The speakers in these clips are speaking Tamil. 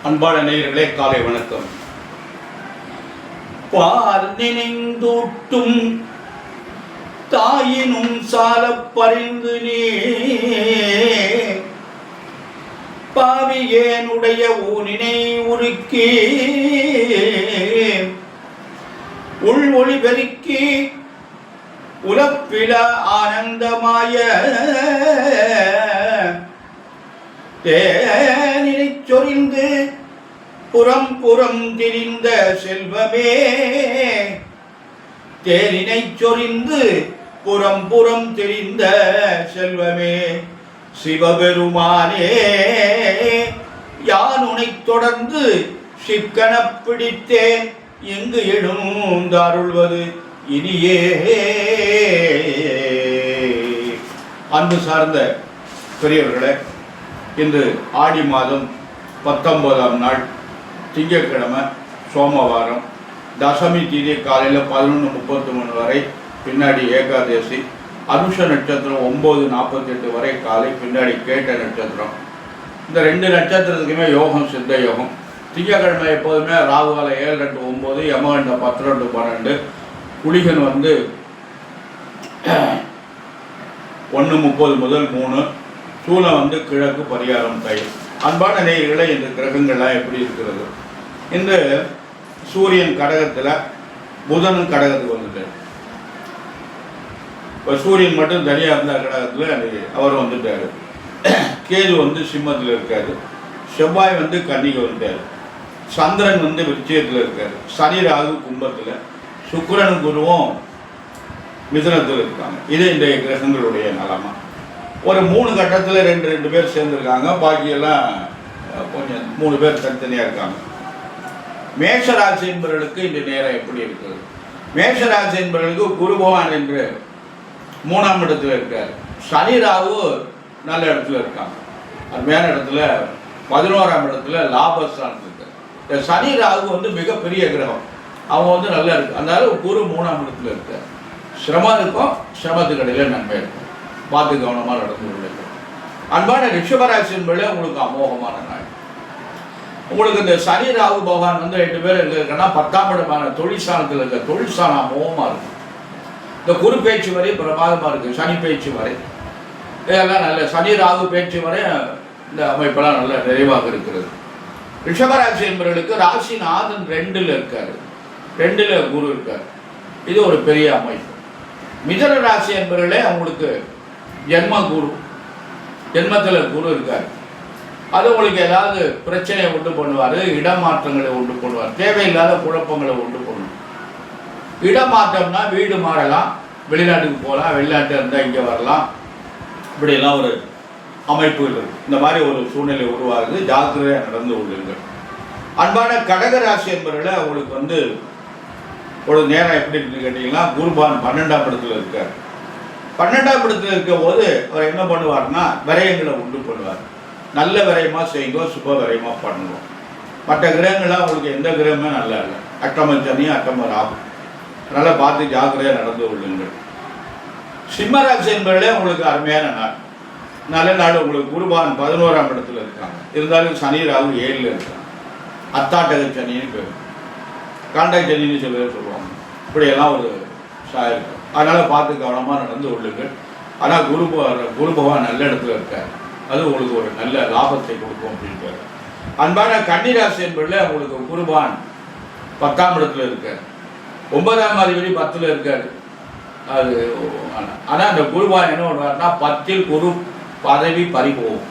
அன்பான நேயர்களே, காலை வணக்கம். பார் நினைந்தூட்டும் தாயினும் சாலப் பறிந்து நீ பாவியேனுடைய ஊனினை உருக்கி உள் ஒளி பெருக்கி உலப்பில ஆனந்தமாய தேனினை சொரிந்து புறம் புறம் திரிந்த செல்வமே, தேனினை சொரிந்து புறம் புறம் திரிந்த செல்வமே, சிவபெருமானே யான் உனை தொடர்ந்து சிக்கன பிடித்தேன், எங்கு எழுந்தாருள்வது இனியே. அன்பு சார்ந்த பெரியவர்களே, இன்று ஆடி மாதம் 19ஆம் நாள் திங்கட்கிழமை, சோமவாரம், தசமி தீதி காலையில் 11:33 வரை, பின்னாடி ஏகாதசி, அனுஷ நட்சத்திரம் 9:48 வரை காலை, பின்னாடி கேட்ட நட்சத்திரம். இந்த 2 நட்சத்திரத்துக்குமே யோகம் சித்த யோகம். திங்கட்கிழமை எப்போதுமே ராகு காலம் 7:29, யமகண்டம் 10:12, குளிகன் 1:30 முதல் 3, சூலம் கிழக்கு, பரிகாரம் தயிர். அன்பான நேயர்களே, இந்த கிரகங்கள்லாம் எப்படி இருக்கிறது? இந்த சூரியன் கடகத்தில், புதனும் கடகத்துக்கு வந்துட்டார். இப்போ சூரியன் மட்டும் தனியாக இருந்தால் கடகத்தில் அவர் வந்துட்டார். கேது சிம்மத்தில் இருக்காரு. செவ்வாய் கன்னிக்கு வந்துட்டார். சந்திரன் விருச்சிகத்தில் இருக்கார். சனி ராகு கும்பத்தில், சுக்கிரன் குருவும் மிதுனத்தில் இருக்காங்க. இது இன்றைய கிரகங்களுடைய நலமா. ஒரு 3 கட்டத்தில் 2 பேர் சேர்ந்துருக்காங்க. பாக்கியெல்லாம் கொஞ்சம் 3 பேர் தனித்தனியாக இருக்காங்க. மேஷராசி என்பவர்களுக்கு இந்த நேரம் எப்படி இருக்கிறது? மேஷராசி என்பவர்களுக்கு குரு பகவான் என்று 3ஆம் இடத்துல இருக்கார். சனி ராகு நல்ல இடத்துல இருக்காங்க. அருமையான இடத்துல 11ஆம் இடத்துல லாபஸ்தானத்தில் இருக்கார். இந்த சனி ராகு மிகப்பெரிய கிரகம். அவங்க நல்லா இருக்கு. அதனால குரு 3ஆம் இடத்துல இருக்கார். சிரமம் இருக்கும், சிரமத்துக்கு இடையில நன்மை இருக்கும். பார்த்து கவனமாக நடந்து கொள்ளுங்க. அன்பான ரிஷபராசி என்பதே உங்களுக்கு அமோகமான நாள். உங்களுக்கு இந்த சனி ராகு பகவான் 2 பேர் இருக்குன்னா 10ஆம் இடமான தொழிற்சாலத்தில் இருக்க தொழிற்சாலம் அமோகமாக இருக்கும். இந்த குரு பேச்சு வரை பிரமாதமாக இருக்குது. சனி பேச்சு வரை இதெல்லாம் நல்ல. சனி ராகு பேச்சு வரை இந்த அமைப்பெல்லாம் நல்ல நிறைவாக இருக்கிறது. ரிஷபராசி என்பவர்களுக்கு ராசிநாதன் 2ல் இருக்காரு. 2ல் குரு இருக்கார். இது ஒரு பெரிய அமைப்பு. மிதுன ராசி என்பவர்களே, அவங்களுக்கு ஜென்ம குரு, ஜென்மத்தில் குரு இருக்கார். அது உங்களுக்கு ஏதாவது பிரச்சனையை உண்டு பண்ணுவார். இடமாற்றங்களை உண்டு பண்ணுவார். தேவையில்லாத குழப்பங்களை உண்டு பண்ணுவார். இடமாற்றம்னா வீடு மாறலாம், வெளிநாட்டுக்கு போகலாம், வெளிநாட்டில் இருந்தால் இங்கே வரலாம், இப்படியெல்லாம் ஒரு அமைப்புகள் இருக்குது. இந்த மாதிரி ஒரு சூழ்நிலை உருவாகுது. ஜாக்கிரதையாக நடந்து கொள்ளுங்கள். அன்பான கடகராசி என்பவர்களே, அவங்களுக்கு ஒரு நேரம் எப்படி இருக்குன்னு கேட்டிங்கன்னா, குருபான் 12ஆம் இடத்துல இருக்கார். 12ஆம் இடத்துல இருக்கும் போது அவர் என்ன பண்ணுவார்னா, விரயங்களை உண்டு பண்ணுவார். நல்ல விரயமாக செய்யுங்க, சுப விரயமாக பண்ணுவோம். மற்ற கிரகங்கள்லாம் உங்களுக்கு எந்த கிரகமே நல்லா இல்லை. அட்டம சனி, அட்டம ராகு. அதனால் பார்த்து ஜாக்கிரதையாக நடந்து கொள்ளுங்கள். சிம்மராசி என்பவர்களே, உங்களுக்கு அருமையான நாள், நல்ல நாள். உங்களுக்கு குருபான் 11ஆம் இடத்துல இருக்காங்க. இருந்தாலும் சனி ராகு 7ல் இருக்காங்க. அத்தாட்டக சனின்னு பேர், காண்டாக்ட் சனின்னு சில பேர் சொல்லுவாங்க. இப்படியெல்லாம் ஒரு இருக்கும். அதனால் பார்த்து கவனமாக நடந்து கொள்ளுங்கள். ஆனால் குரு பகவான் நல்ல இடத்துல இருக்கார். அது உங்களுக்கு ஒரு நல்ல லாபத்தை கொடுக்கும் அப்படின்ட்டு. அன்பான கன்னிராசி என்பதில் உங்களுக்கு குருபான் 10ஆம் இடத்துல இருக்கார். 9ஆம் அதிபதி 10ல் இருக்கார். அது ஆனால் அந்த குருபான் என்ன பண்ணுவார்னா, 10ல் குரு பதவி பறிபோகும்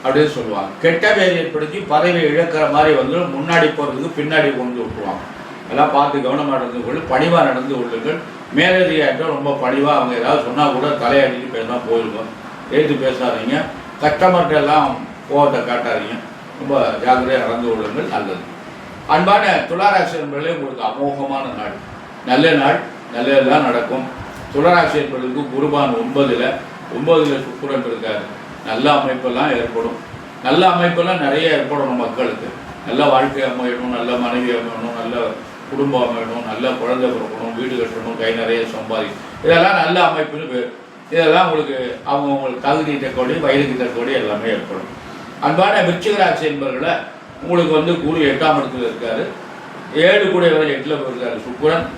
அப்படின்னு சொல்லுவாங்க. கெட்ட பேர் ஏற்படுத்தி பதவியை இழக்கிற மாதிரி முன்னாடி போகிறதுக்கு பின்னாடி கொண்டு விட்டுருவாங்க. எல்லாம் பார்த்து கவனமாக நடந்து கொள்ளு, பணிவாக நடந்து கொள்ளுங்கள். மேலதிகாரிட்ட ரொம்ப பணிவாக அவங்க ஏதாவது சொன்னால் கூட தலையாடிட்டு பேசலாம், போயிருக்கோம். எழுத்து பேசாதீங்க. கஸ்டமர்கிட்ட எல்லாம் கோவத்தை காட்டாதீங்க. ரொம்ப ஜாக்கிரதையாக நடந்து கொள்ளுங்கள், நல்லது. அன்பான துளாராசி என்பதிலே உங்களுக்கு அமோகமான நாள், நல்ல நாள், நல்லதுதான் நடக்கும். துளாராசி என்பதற்கு குருபான் 9ல் சுக்கிரன் இருக்காரு. நல்ல அமைப்பெல்லாம் ஏற்படும். நல்ல அமைப்பெல்லாம் நிறைய ஏற்படணும். மக்களுக்கு நல்ல வாழ்க்கை அமையணும், நல்ல மனைவி அமையணும், நல்ல குடும்பம் அமையணும், நல்ல குழந்தை பிறக்கணும், வீடு கட்டணும், கை நிறைய சம்பாதிக்கணும். இதெல்லாம் நல்ல அமைப்புன்னு பேர். இதெல்லாம் உங்களுக்கு உங்களுக்கு தகுதி தக்கோடி வயதுக்கு தக்கோடி எல்லாமே ஏற்படும். அன்பான விருச்சிக ராசி என்பவர்களை உங்களுக்கு குரு 8ஆம் இடத்துல இருக்காரு. 7 கூடிய வரை 8ல் இருக்காரு.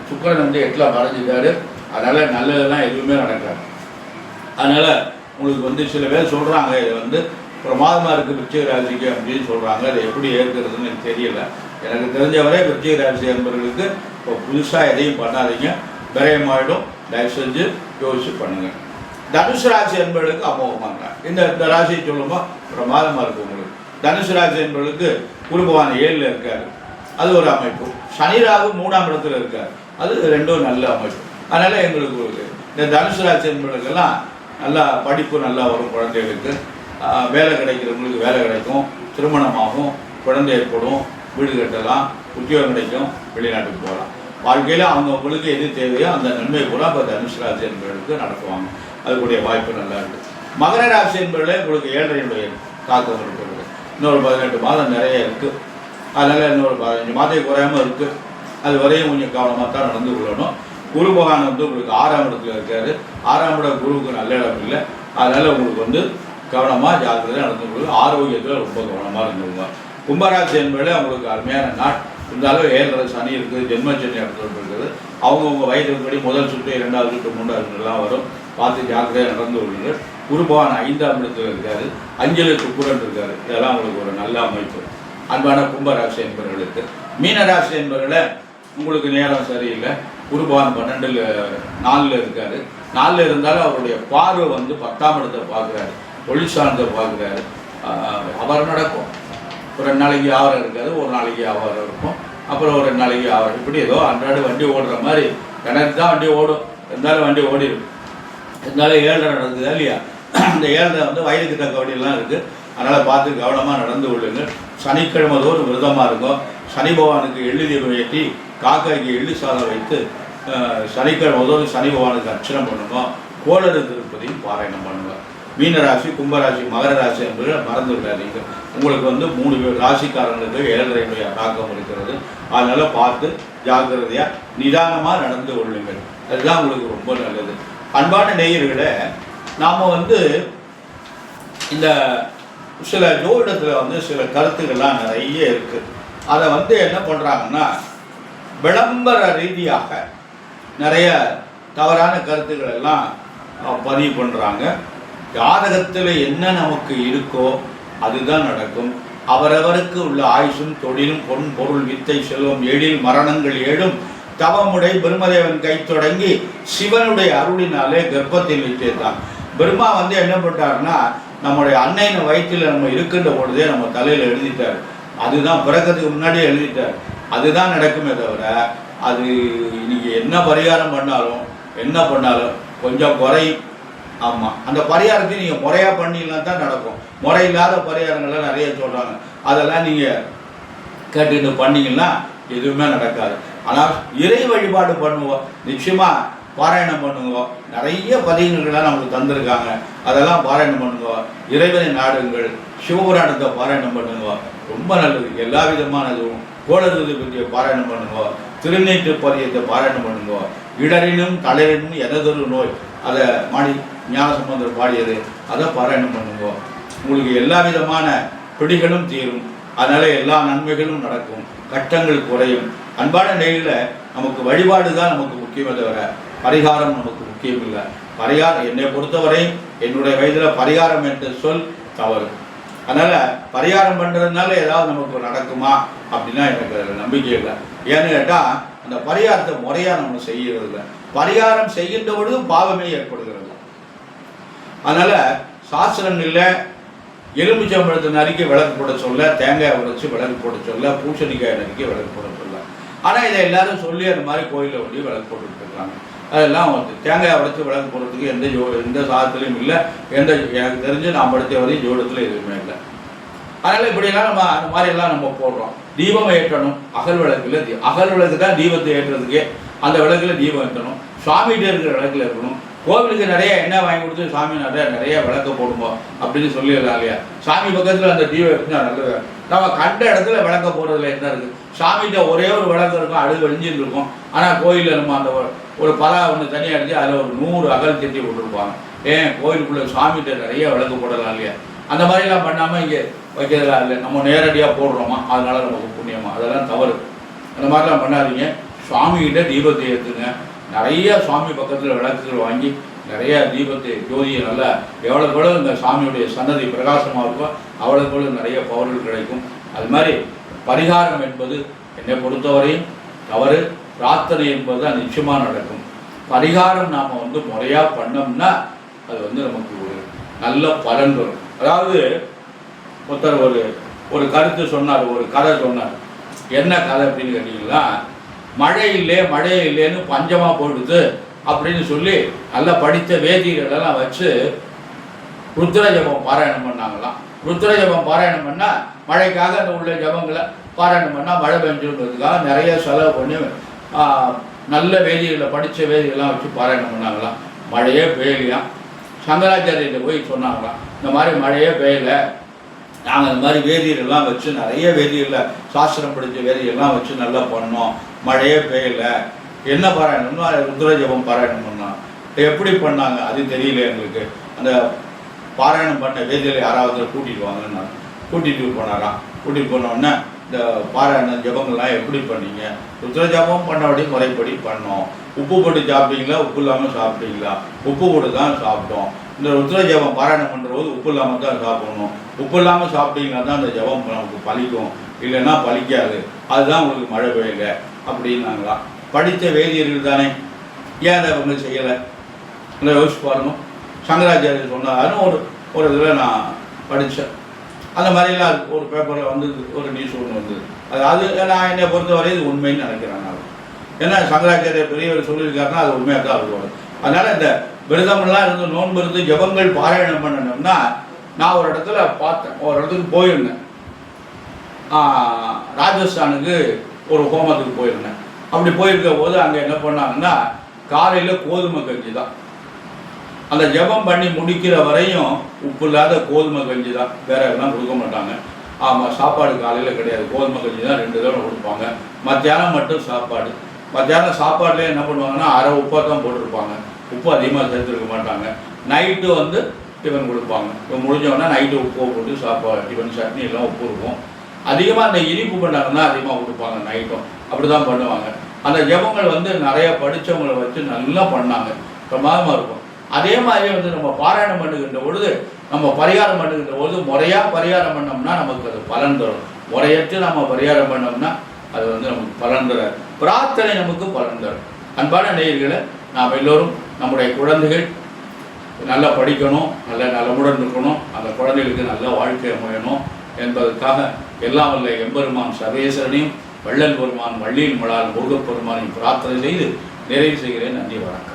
சுக்கிரன் 8ல் மறைஞ்சிட்டாரு. அதனால் நல்லதெல்லாம் எதுவுமே நடக்காது. அதனால் உங்களுக்கு சில பேர் சொல்கிறாங்க இது பிரமாதமாக இருக்குது விருச்சிக ராசிக்கு அப்படின்னு சொல்கிறாங்க. அதை எப்படி ஏற்கிறதுன்னு எனக்கு தெரியல. எனக்கு தெரிஞ்சவரை விருச்சிக ராசி என்பவர்களுக்கு இப்போ புதுசாக எதையும் பண்ணாதீங்க, விரயமாயிடும். தயவு செஞ்சு யோசிச்சு பண்ணுங்கள். தனுசு ராசி என்பவர்களுக்கு அமோகமாங்க. இந்த ராசியை சொல்லும்போது பிரமாதமாக இருக்கும் உங்களுக்கு. தனுசு ராசி என்பவர்களுக்கு குரு பகவான் 7ல் இருக்காரு. அது ஒரு அமைப்பு. சனி ராகு 3ஆம் இடத்துல இருக்கார். அது ரெண்டும் நல்ல அமைப்பு. அதனால் எங்களுக்கு இந்த தனுசு ராசி என்பவர்களுக்கெல்லாம் நல்லா படிப்பு நல்லா வரும். குழந்தைகளுக்கு வேலை கிடைக்கிறவங்களுக்கு வேலை கிடைக்கும், திருமணமாகும், குழந்தை ஏற்படும், வீடு கட்டலாம், உத்தியோகம் கிடைக்கும், வெளிநாட்டுக்கு போகலாம். வாழ்க்கையில் அவங்கவுங்களுக்கு எது தேவையோ அந்த நன்மை கூட இப்போ தனுசு ராசி என்பவர்களுக்கு நடத்துவாங்க. அதுக்குடைய வாய்ப்பு நல்லா இருக்குது. மகர ராசி என்பவர்களே உங்களுக்கு 7னுடைய தாக்கம் இருக்கிறது. இன்னொரு 18 மாதம் நிறைய இருக்குது. அதனால் இன்னொரு 15 மாதம் குறையாமல் இருக்குது. அது வரையும் கொஞ்சம் கவனமாக தான் நடந்து கொள்ளணும். குரு பகவான் உங்களுக்கு 6ஆம் இடத்துல இருக்காரு. 6ஆம் இடம் குருவுக்கு நல்ல இடம் இல்லை. அதனால் உங்களுக்கு கவனமாக ஜாக்கிரதையாக நடந்து கொள்ளுங்க. ஆரோக்கியத்தில் ரொம்ப கவனமாக இருந்துருங்க. கும்பராசி என்பவர்களே அவங்களுக்கு அருமையான நாள் இருந்தாலும் 7ல் சனி இருக்குது, ஜென்மச்சனி இடத்துல இருக்குது. அவங்கவுங்க வயதுப்படி முதல் சுற்று, 2வது சுற்று, 3வது சுற்றுலாம் வரும். பார்த்து ஜாக்கிரதையாக நடந்து கொள்ளுங்கள். குரு பகவான் 5ஆம் இடத்துல இருக்காரு. 5ல் சுக்கிரன் இருக்காரு. இதெல்லாம் உங்களுக்கு ஒரு நல்ல அமைப்பு. அன்பான கும்பராசி என்பவர்களுக்கு. மீனராசி என்பவர்களை உங்களுக்கு நேரம் சரியில்லை. குரு பகவான் 4ல் இருக்காரு. 4ல் இருந்தாலும் அவருடைய பார்வை 10ஆம் இடத்தை பார்க்குறாரு, தொழில் சார்ந்த பார்க்குறாரு. அவர் நடக்கும். ஒரு 2 நாளைக்கு வியாபாரம் இருக்காது, ஒரு நாளைக்கு வியாபாரம் இருக்கும், அப்புறம் ஒரு 2 நாளைக்கு வியாபாரம். இப்படி ஏதோ அன்றாட வண்டி ஓடுற மாதிரி எனக்கு தான் வண்டி ஓடும். இருந்தாலும் வண்டி ஓடிடும். இருந்தாலும் 7 நடக்குதா இல்லையா? அந்த 7 வயதுக்கு தக்க வண்டியெல்லாம் இருக்குது. அதனால் பார்த்து கவனமாக நடந்து கொள்ளுங்கள். சனிக்கிழமை தோறும் விரதமாக இருக்கும். சனி பகவானுக்கு எள்ளு தீபம் ஏற்றி காக்காய்க்கு எள்ளு சாதம் வைத்து சனிக்கிழமை தோறும் சனி பகவானுக்கு அர்ச்சனை பண்ணுங்க. கோளறு திருப்பதியும் பாராயணம் பண்ணுங்க. மீனராசி, கும்பராசி, மகர ராசி என்பது மறந்து விடாதீங்க. உங்களுக்கு 3 ராசிக்காரங்களுக்கு 7னுடைய தாக்கம் இருக்கிறது. அதனால் பார்த்து ஜாக்கிரதையாக நிதானமாக நடந்து கொள்ளுங்கள். அதுதான் உங்களுக்கு ரொம்ப நல்லது. அன்பான நேயர்களே, நாம் இந்த சில ஜோதிடத்தில் சில கருத்துக்கள்லாம் நிறைய இருக்குது. அதை என்ன பண்ணுறாங்கன்னா விளம்பர ரீதியாக நிறைய தவறான கருத்துக்கள் எல்லாம் பதிவு பண்ணுறாங்க. ஜாதகத்தில் என்ன நமக்கு இருக்கோ அதுதான் நடக்கும். அவரவருக்கு உள்ள ஆயுசும் தொழிலும் பொன் பொருள் வித்தை செல்வம் 7 மரணங்கள் 7 தவமுடை பிரம்மதேவன் கை தொடங்கி சிவனுடைய அருளினாலே கர்ப்பத்தில் வைத்தேதான். பிரம்மா என்ன பண்ணிட்டாருன்னா நம்முடைய அன்னையின் வயிற்றில் நம்ம இருக்கின்ற பொழுதே நம்ம தலையில் எழுதிட்டார். அதுதான் பிறக்கிறதுக்கு முன்னாடியே எழுதிட்டார். அதுதான் நடக்குமே தவிர அது இன்னைக்கு என்ன பரிகாரம் பண்ணாலும் கொஞ்சம் குறையும். ஆமாம், அந்த பரிகாரத்தையும் நீங்கள் முறையாக பண்ணிங்கன்னா தான் நடக்கும். முறை இல்லாத பரிகாரங்கள்லாம் நிறைய சொல்கிறாங்க. அதெல்லாம் நீங்கள் கேட்டுக்கிட்டு பண்ணிங்கன்னா எதுவுமே நடக்காது. ஆனால் இறை வழிபாடு பண்ணுவோம், நிச்சயமாக பாராயணம் பண்ணுங்க. நிறைய பதிகங்கள்லாம் நமக்கு தந்திருக்காங்க. அதெல்லாம் பாராயணம் பண்ணுங்க. இறைவனை நாடுங்கள், சிவபுராணத்தை பாராயணம் பண்ணுங்க. ரொம்ப நல்லது. எல்லா விதமானதும் கோளறுதி பற்றிய பாராயணம் பண்ணுங்க. திருநீட்டு பதியத்தை பாராயணம் பண்ணுங்க. இடரினும் தளரினும் எனதொரு நோய், அதை மாடி ஞானசம்பந்தர் பாடியது, அதை பாராயணம் பண்ணுங்க. உங்களுக்கு எல்லா விதமான பிடிகளும் தீரும். அதனால் எல்லா நன்மைகளும் நடக்கும், கஷ்டங்கள் குறையும். அன்பான நிலையில் நமக்கு வழிபாடு தான் நமக்கு முக்கியமே தவிர பரிகாரம் நமக்கு முக்கியம் இல்லை. பரிகாரம் என்னை பொறுத்தவரை என்னுடைய வயதில் பரிகாரம் என்ற சொல் தவறு. அதனால் பரிகாரம் பண்ணுறதுனால ஏதாவது நமக்கு நடக்குமா அப்படின்னா எனக்கு அதில் நம்பிக்கை இல்லை. ஏன்னு கேட்டால் அந்த பரிகாரத்தை முறையாக நம்ம செய்கிறது இல்லை. பரிகாரம் செய்கின்ற பொழுது பாவமே ஏற்படுகிறது. அதனால் சாஸ்திரங்களில் எலுமிச்சம்பழத்தை நறுக்கி விளக்கு போட சொல்ல, தேங்காய் உடைச்சி விளக்கு போட சொல்ல, பூசணிக்காய் நறுக்கி விளக்கு போட சொல்ல. ஆனால் இதை எல்லாரும் சொல்லி அந்த மாதிரி கோயிலில் வந்து விளக்கு போட்டுட்டு இருக்காங்க. அதெல்லாம் தேங்காய் உடைச்சி விளக்கு போடுறதுக்கு எந்த சாதத்துலையும் இல்லை. எனக்கு தெரிஞ்சு நான் படித்த வரையும் ஜோடத்தில் எதுவுமே இல்லை. அதனால் இப்படியெல்லாம் நம்ம அந்த மாதிரியெல்லாம் நம்ம போடுறோம். தீபம் ஏற்றணும். அகல் விளக்கில் அகல் விளக்கு தான் தீபத்தை ஏற்றுறதுக்கே. அந்த விளக்கில் தீபம் ஏற்றணும். சுவாமிகிட்ட இருக்கிற விளக்கில் இருக்கணும். கோவிலுக்கு நிறைய எண்ணெய் வாங்கி கொடுத்து சாமி நிறைய விளக்க போடுவோம் அப்படின்னு சொல்லிடலாம் இல்லையா? சாமி பக்கத்தில் அந்த தீபம் இருக்குன்னா நல்லது. நம்ம கண்ட இடத்துல விளக்க போடுறதுல என்ன இருக்குது? சாமிகிட்ட ஒரே ஒரு விளக்கு இருக்கும், அடுத்து வெடிஞ்சிட்டு இருக்கும். ஆனால் கோயிலில் நம்ம அந்த ஒரு பலா ஒன்று தனியாக அடிச்சு அதில் ஒரு 100 அகல் திட்டி விட்டுருப்பாங்க. ஏன் கோயிலுக்குள்ளே சாமிகிட்ட நிறைய விளக்கு போடலாம் இல்லையா? அந்த மாதிரிலாம் பண்ணாமல் இங்கே வைக்கிறதா இல்லை, நம்ம நேரடியாக போடுறோமா அதனால நமக்கு புண்ணியமா? அதெல்லாம் தவறு. அந்த மாதிரிலாம் பண்ணாதீங்க. சுவாமிகிட்ட தீபத்தை ஏற்றுங்க. நிறைய சுவாமி பக்கத்தில் விளக்குகள் வாங்கி நிறைய தீபத்தை ஜோதியை நல்லா எவ்வளோக்கு இந்த சாமியுடைய சன்னதி பிரகாசமாக இருக்கோ அவ்வளோக்கு நிறைய பவர்கள் கிடைக்கும். அது மாதிரி பரிகாரம் என்பது என்னை பொறுத்தவரையும் தவறு. பிரார்த்தனை என்பது தான் நிச்சயமாக நடக்கும். பரிகாரம் நாம் முறையாக பண்ணோம்னா அது நமக்கு ஒரு நல்ல பலன் வரும். அதாவது ஒருத்தர் ஒரு கருத்து சொன்னார், ஒரு கதை சொன்னார். என்ன கதை அப்படின்னு கேட்டிங்கன்னா, மழை இல்லைன்னு பஞ்சமாக போயிடுது அப்படின்னு சொல்லி நல்லா படித்த வேதிகளெல்லாம் வச்சு ருத்ர ஜபம் பாராயணம் பண்ணாங்களாம். ருத்ர ஜபம் பாராயணம் பண்ணால் மழைக்காக அந்த உள்ள ஜபங்களை பாராயணம் பண்ணால் மழை பெஞ்சுன்றதுக்காக நிறைய செலவு பண்ணி நல்ல வேதிகளை படித்த வேதிகள்லாம் வச்சு பாராயணம் பண்ணாங்களாம். மழையே பெய்யலையாம். சங்கராச்சாரியர்கிட்ட போய் சொன்னாங்களாம், இந்த மாதிரி மழையே பெய்யலை, நாங்கள் இந்த மாதிரி வேதியெல்லாம் வச்சு நிறைய வேதிகளில் சாஸ்திரம் படித்த வேதியெல்லாம் வச்சு நல்லா பண்ணோம், மழையே பெய்யலை, என்ன பாராயணம்னா ருத்ர ஜபம் பாராயணம் பண்ணோம். எப்படி பண்ணாங்க அது தெரியல எங்களுக்கு. அந்த பாராயணம் பண்ண வேதிகளை யாராவது கூட்டிகிட்டு வாங்கன்னு கூட்டிகிட்டு போனாராம். கூட்டிகிட்டு போனோடனே இந்த பாராயண ஜபங்கள்லாம் எப்படி பண்ணீங்க? ருத்ர ஜபம் பண்ணபடி முறைப்படி பண்ணோம். உப்பு போட்டு சாப்பிட்டீங்களா, உப்பு இல்லாமல் சாப்பிட்டீங்களா? உப்பு போட்டு தான் சாப்பிட்டோம். இந்த ருத்ர ஜபம் பாராயணம் பண்ணுற போது உப்பு இல்லாமல் தான் சாப்பிடணும். உப்பு இல்லாமல் சாப்பிட்டீங்கன்னா தான் அந்த ஜபம் நமக்கு பலிக்கும், இல்லைன்னா பலிக்காது. அதுதான் உங்களுக்கு மழை பெய்யல அப்படின்னாங்களாம். படித்த வேதியர்கள் தானே, ஏன் அதை அவங்க செய்யலை? இல்லை யோசிச்சு பாருங்க. சங்கராச்சாரியர் சொன்னாருன்னு ஒரு இதில் நான் படித்தேன். அந்த மாதிரிலாம் ஒரு பேப்பரில் வந்தது, ஒரு நியூஸ் ஒன்று வந்தது. அது நான் என்னை பொறுத்தவரை இது உண்மைன்னு நினைக்கிறேன். நான் ஏன்னா சங்கராச்சாரியர் பெரியவர் சொல்லியிருக்காருன்னா அது உண்மையாக தான் இருக்கும். அதனால் இந்த விரதமெல்லாம் இருந்து நோன்பு இருந்து ஜபங்கள் பாராயணம் பண்ணணும்னா, நான் ஒரு இடத்துல பார்த்தேன், ஒரு இடத்துக்கு போயிருந்தேன். ராஜஸ்தானுக்கு ஒரு ஹோமத்துக்கு போயிருந்தேன். அப்படி போயிருக்க போது அங்கே என்ன பண்ணாங்கன்னா, காலையில் கோதுமை கஞ்சி தான். அந்த ஜபம் பண்ணி முடிக்கிற வரையும் உப்பு இல்லாத கோதுமை கஞ்சி தான், வேற எல்லாம் கொடுக்க மாட்டாங்க. ஆமாம், சாப்பாடு காலையில் கிடையாது, கோதுமை கஞ்சி தான் 2 தடவை கொடுப்பாங்க. மத்தியானம் மட்டும் சாப்பாடு. மத்தியானம் சாப்பாடுலேயே என்ன பண்ணுவாங்கன்னா அரை உப்பாக தான் போட்டிருப்பாங்க, உப்பு அதிகமாக சேர்த்துருக்க மாட்டாங்க. நைட்டு டிஃபன் கொடுப்பாங்க. இப்போ முடிஞ்சோடனே நைட்டு உப்பு போட்டு சாப்பாடு, டிஃபன் சட்னி எல்லாம் உப்பு இருக்கும். அதிகமாக அந்த இனிப்பு பண்ணாங்கன்னா அதிகமாக கொடுப்பாங்க நைட்டும். அப்படி தான் பண்ணுவாங்க. அந்த ஜபங்கள் நிறைய படித்தவங்களை வச்சு நல்லா பண்ணாங்க, பிரமாதமாக இருக்கும். அதே மாதிரி நம்ம பாராயணம் பண்ணுகின்ற பொழுது, நம்ம பரிகாரம் பண்ணுகின்ற பொழுது முறையாக பரிகாரம் பண்ணோம்னா நமக்கு அது பலன் தரும். முறையற்று நம்ம பரிகாரம் பண்ணோம்னா அது நமக்கு பலன் தர, பிரார்த்தனை நமக்கு பலன் தரும். அன்பான நேயர்களை, நாம் எல்லோரும் நம்முடைய குழந்தைகள் நல்லா படிக்கணும், நல்ல நலமுடன் இருக்கணும், அந்த குழந்தைகளுக்கு நல்ல வாழ்க்கை அமையணும் என்பதற்காக எல்லாம் வல்ல எம்பெருமான் சர்வேஸ்வரனையும் வள்ளல் பெருமான் வள்ளியில் மலால் முருகப்பெருமானையும் பிரார்த்தனை செய்து நிறைவு செய்கிறேன். நன்றி, வணக்கம்.